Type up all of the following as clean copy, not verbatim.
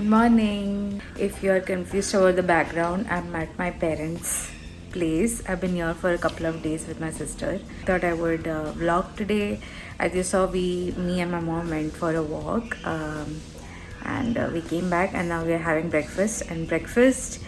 morning. If you are confused about the background, I'm at my parents' place. I've been here for a couple of days with my sister. Thought I would vlog today. As you saw, me and my mom went for a walk, and we came back, and now we're having breakfast. And breakfast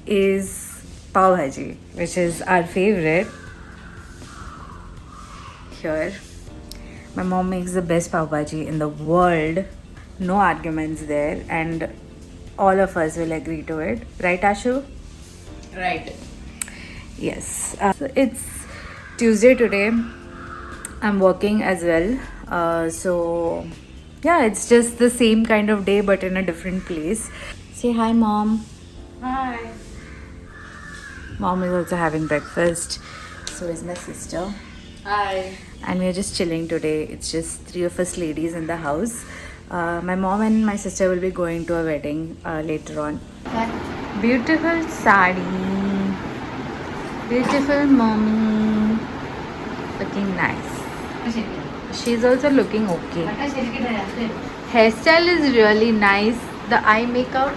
is pav bhaji, which is our favorite here. My mom makes the best pav bhaji in the world. No arguments there, and all of us will agree to it. Right, Ashu? Right. Yes. So it's Tuesday today. I'm working as well. So, yeah, it's just the same kind of day but in a different place. Say hi, Mom. Hi. Mom is also having breakfast. So is my sister. Hi. And we're just chilling today. It's just three of us ladies in the house. My mom and my sister will be going to a wedding later on. Beautiful sari. Beautiful mommy. Looking nice. She's also looking okay. Hairstyle is really nice. The eye makeup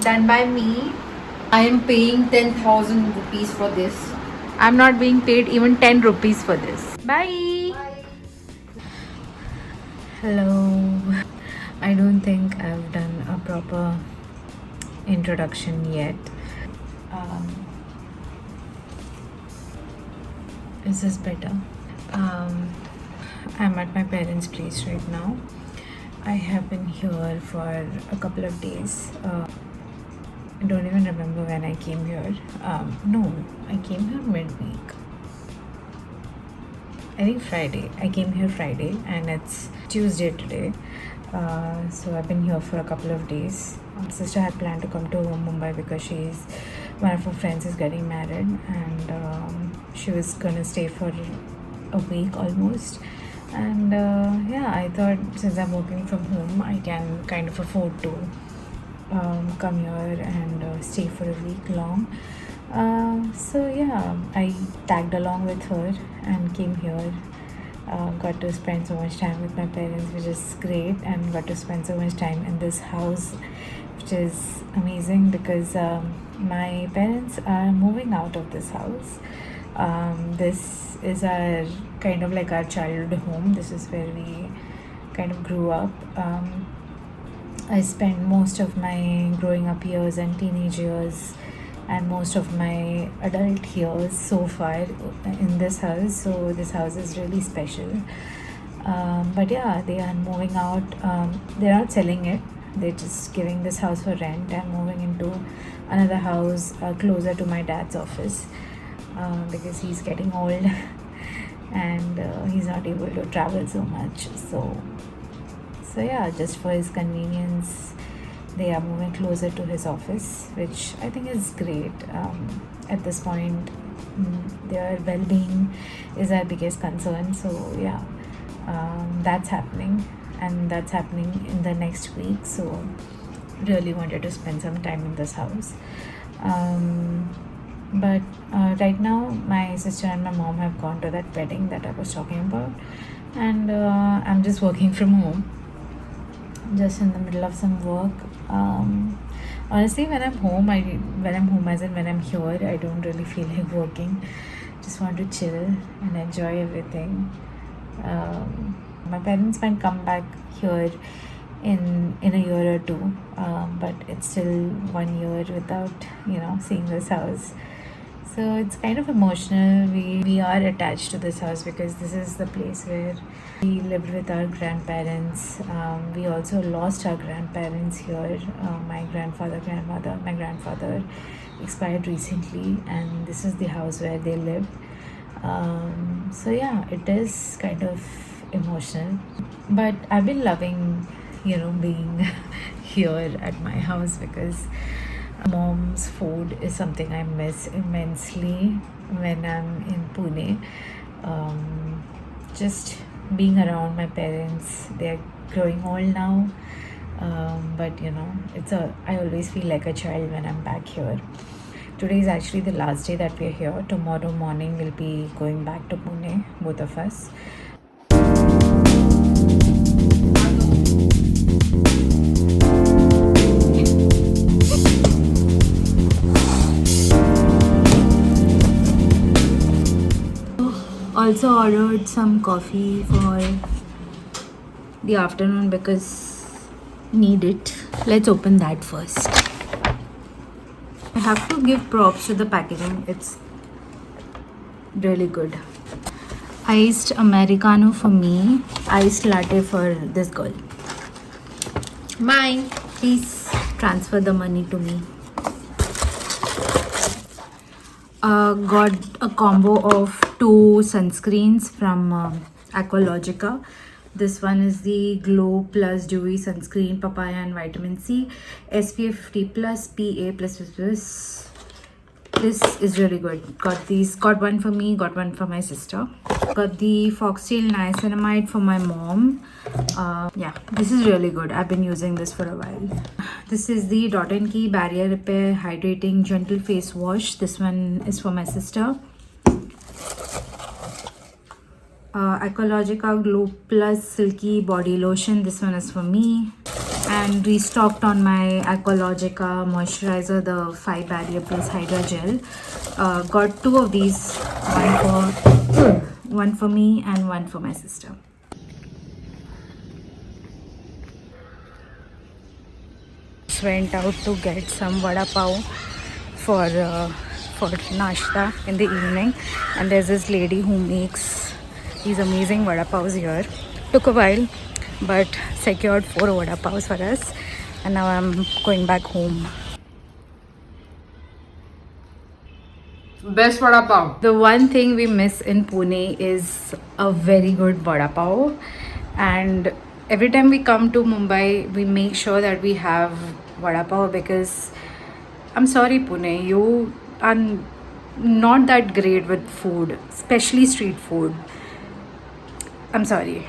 done by me. I am paying 10,000 rupees for this. I'm not being paid even 10 rupees for this. Bye. Hello. I don't think I've done a proper introduction yet. Is this better? I'm at my parents' place right now. I have been here for a couple of days. I don't even remember when I came here. No, I came here midweek. I think Friday. I came here Friday and it's Tuesday today. So I've been here for a couple of days. My sister had planned to come to Mumbai because one of her friends is getting married, and she was gonna stay for a week almost. And yeah, I thought since I'm working from home, I can kind of afford to come here and stay for a week long. So yeah, I tagged along with her and came here. Got to spend so much time with my parents, which is great, and got to spend so much time in this house, which is amazing because my parents are moving out of this house. This is our kind of like our childhood home. This is where we kind of grew up. I spent most of my growing up years and teenage years and most of my adult years so far in this house. So this house is really special. But yeah, they are moving out. They're not selling it. They're just giving this house for rent and moving into another house closer to my dad's office because he's getting old and he's not able to travel so much. So yeah, just for his convenience, they are moving closer to his office, which I think is great. At this point, their well-being is our biggest concern. So yeah, that's happening, and that's happening in the next week. So really wanted to spend some time in this house. But right now, my sister and my mom have gone to that wedding that I was talking about, and I'm just working from home, just in the middle of some work. Honestly, when I'm home as in when I'm here, I don't really feel like working. Just want to chill and enjoy everything. My parents might come back here in a year or two, but it's still 1 year without seeing this house. So it's kind of emotional. We are attached to this house because this is the place where we lived with our grandparents. We also lost our grandparents here. My grandfather, grandmother, my grandfather expired recently, and this is the house where they lived. So yeah, it is kind of emotional. But I've been loving, being here at my house because mom's food is something I miss immensely when I'm in Pune. Just being around my parents. They're growing old now, but I always feel like a child when I'm back here. Today is actually the last day that we're here. Tomorrow morning we'll be going back to Pune, both of us. also ordered some coffee for the afternoon because need it. Let's open that first. I have to give props to the packaging. It's really good. Iced Americano for me, iced latte for this girl. Mine. Please transfer the money to me. Got a combo of 2 sunscreens from Aqualogica. This one is the Glow Plus Dewy Sunscreen, Papaya and Vitamin C, SPF 50 plus, PA plus plus. This is really good. Got one for me, got one for my sister. Got the Foxtail Niacinamide for my mom. Yeah, this is really good. I've been using this for a while. This is the Dot & Key Barrier Repair Hydrating Gentle Face Wash. This one is for my sister. Aqualogica Glow Plus Silky Body Lotion. This one is for me. And restocked on my Aqualogica moisturizer, the 5 Barrier Plus Hydra Gel. Got 2 of these, one for me and one for my sister. Went out to get some vada pav for nashta in the evening, and there's this lady who makes these amazing vada pavs here. Took a while, but secured 4 vada pavs for us, and now I'm going back home. Best vada pav. The one thing we miss in Pune is a very good vada pav, and every time we come to Mumbai, we make sure that we have vada pav because I'm sorry, Pune, you are not that great with food, especially street food. I'm sorry.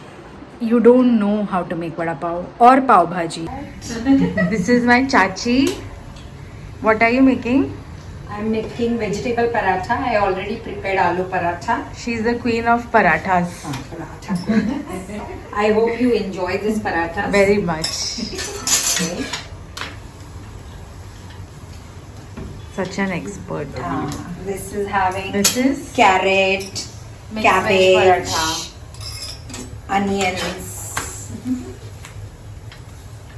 You don't know how to make vada pav or pav bhaji. This is my chachi. What are you making? I'm making vegetable paratha. I already prepared aloo paratha. She's the queen of parathas. I hope you enjoy this paratha. Very much. Okay. Such an expert. This is having This is carrot, Mixed cabbage, veg paratha. onions.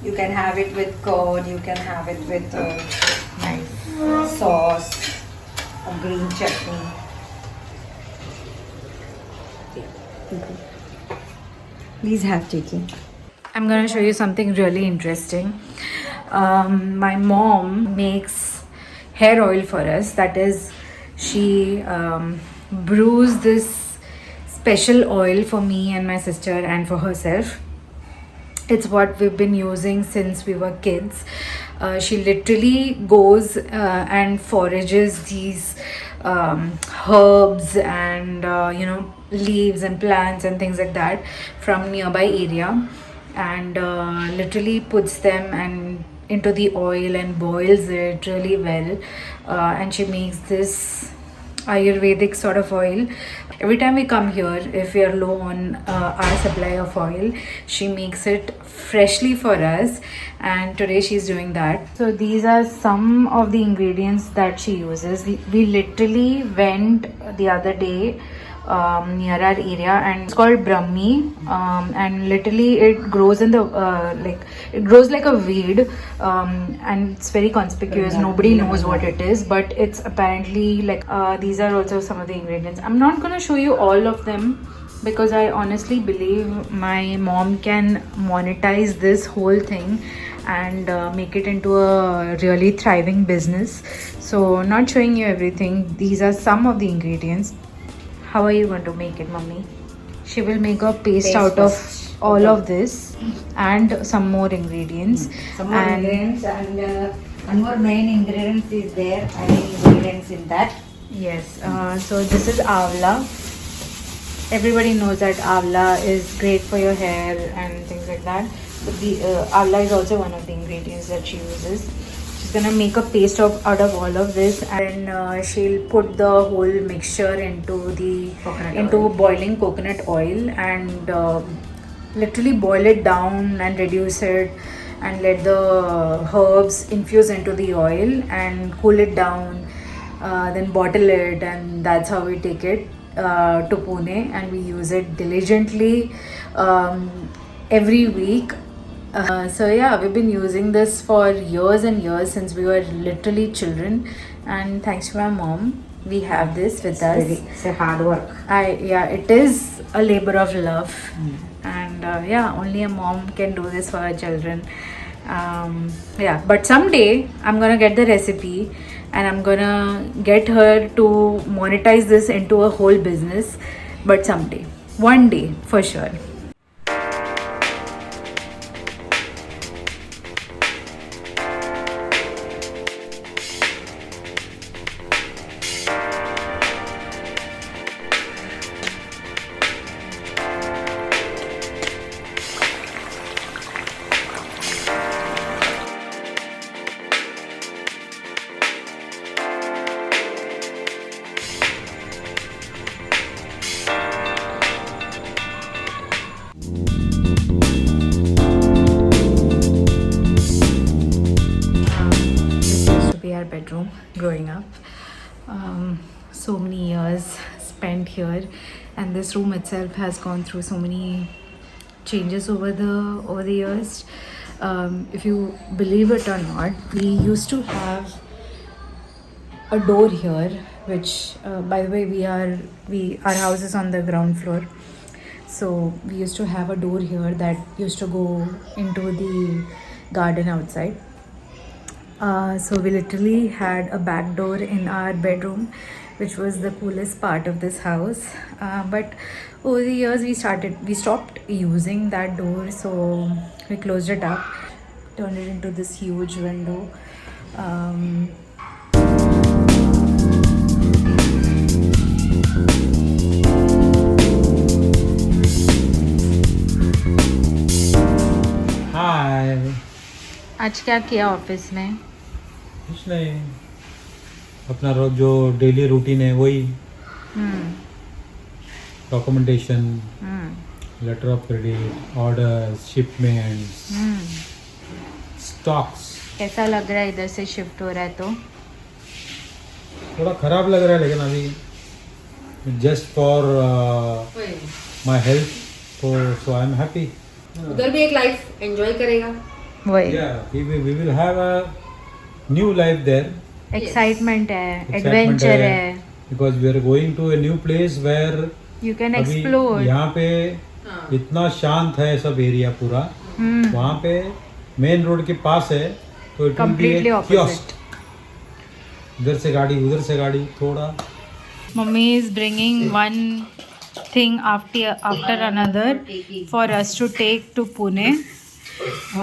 You can have it with curd. You can have it with nice. sauce, a green chutney. Please have Tiki. I'm gonna show you something really interesting. My mom makes hair oil for us. That is, she brews this special oil for me and my sister and for herself. It's what we've been using since we were kids. She literally goes and forages these herbs and leaves and plants and things like that from nearby area, and literally puts them and into the oil and boils it really well, and she makes this Ayurvedic sort of oil. Every time we come here, if we are low on our supply of oil, she makes it freshly for us, and today she's doing that. So these are some of the ingredients that she uses. We literally went the other day near our area, and it's called Brahmi, and literally it grows in the it grows like a weed, and it's very conspicuous. Nobody knows what it is, but it's apparently like these are also some of the ingredients. I'm not gonna show you all of them because I honestly believe my mom can monetize this whole thing and make it into a really thriving business. So not showing you everything. These are some of the ingredients. How are you going to make it, Mummy? She will make a paste out of all of this and some more ingredients. Some more ingredients and one more main ingredient is there. I mean ingredients in that. Yes. So this is Avla. Everybody knows that Avla is great for your hair and things like that. But the Avla is also one of the ingredients that she uses. She's gonna make a paste out of all of this, and she'll put the whole mixture into boiling coconut oil and literally boil it down and reduce it and let the herbs infuse into the oil and cool it down, then bottle it, and that's how we take it. to Pune, and we use it diligently every week. So yeah, we've been using this for years and years since we were literally children, and thanks to my mom, we have this with us. It's a hard work. It is a labor of love, and yeah, only a mom can do this for her children. Yeah, but someday I'm gonna get the recipe, and I'm gonna get her to monetize this into a whole business. But someday, one day for sure. This used to be our bedroom growing up. So many years spent here, and this room itself has gone through so many changes over the years. If you believe it or not, we used to have a door here, which by the way, our house is on the ground floor. So we used to have a door here that used to go into the garden outside. So we literally had a back door in our bedroom, which was the coolest part of this house. But over the years, we stopped using that door, so we closed it up, turned it into this huge window. Um, हाय। आज क्या किया office में? कुछ नहीं, अपना रोज जो daily routine है वही, documentation, letter of credit, orders, shipments, stocks. कैसा लग रहा है इधर से शिफ्ट हो रहा है तो? थोड़ा खराब लग रहा है, लेकिन अभी just for my health, so I am happy. उधर भी एक लाइफ एंजॉय करेगा। वही we will have a new life there. Excitement है, एडवेंचर है, because we are going to a new place where you can अभी एक्सप्लोर। यहाँ पे इतना शांत है सब एरिया पूरा। वहाँ पे मेन रोड के पास है, तो it will be Completely kiosk. इधर से गाड़ी, उधर से गाड़ी, थोड़ा। Mummy is bringing one thing after another for us to take to Pune,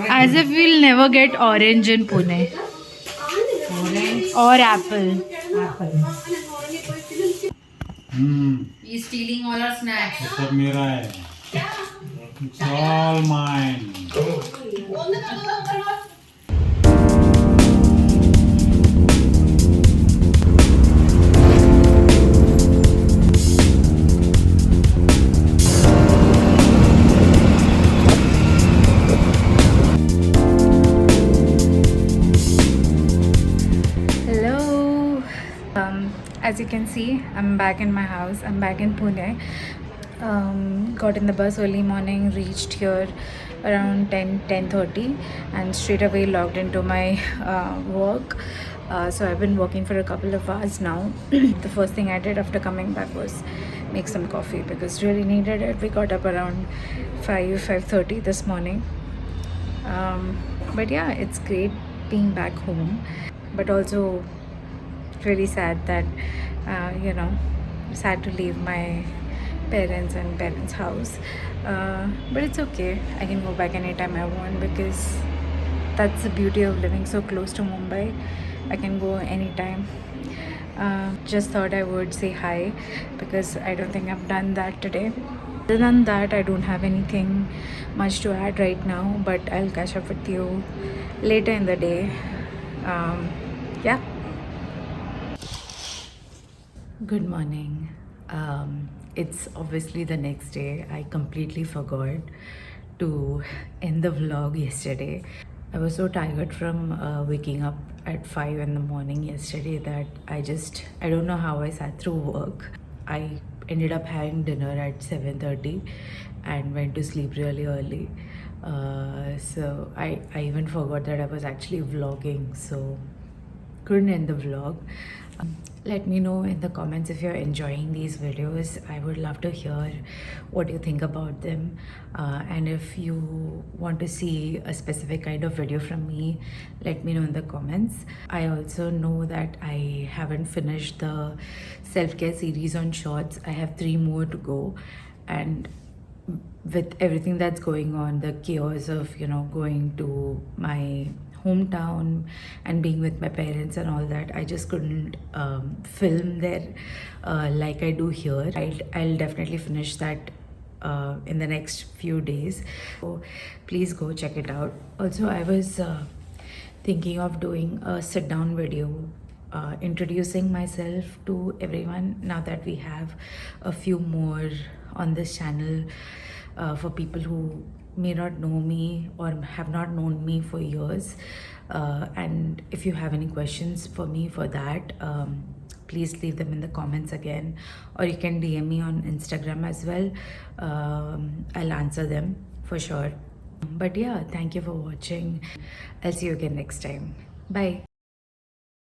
as if we'll never get orange in Pune or apple. He's stealing all our snacks. सब मेरा है, it's all mine। Hello. As you can see, I'm back in my house. I'm back in Pune. Got in the bus early morning, reached here around 10:30, and straight away logged into my work. So I've been working for a couple of hours now. The first thing I did after coming back was make some coffee because really needed it. We got up around 5:30 this morning. But yeah, it's great being back home, but also really sad that sad to leave my parents' house. But it's okay. I can go back anytime I want because that's the beauty of living so close to Mumbai. I can go anytime. Just thought I would say hi because I don't think I've done that today. Other than that, I don't have anything much to add right now, but I'll catch up with you later in the day. Yeah. Good morning. It's obviously the next day. I completely forgot to end the vlog yesterday. I was so tired from waking up at 5 in the morning yesterday that I don't know how I sat through work. I ended up having dinner at 7:30 and went to sleep really early. So I even forgot that I was actually vlogging, so couldn't end the vlog. Let me know in the comments if you're enjoying these videos. I would love to hear what you think about them, and if you want to see a specific kind of video from me, let me know in the comments. I also know that I haven't finished the self-care series on shorts. I have 3 more to go, and with everything that's going on, the chaos of going to my hometown and being with my parents and all that, I just couldn't film there like I do here. I'll definitely finish that in the next few days, so please go check it out. Also, I was thinking of doing a sit down video introducing myself to everyone now that we have a few more on this channel, for people who may not know me or have not known me for years. And if you have any questions for me for that, please leave them in the comments again, or you can DM me on Instagram as well. I'll answer them for sure. But yeah, thank you for watching. I'll see you again next time. Bye.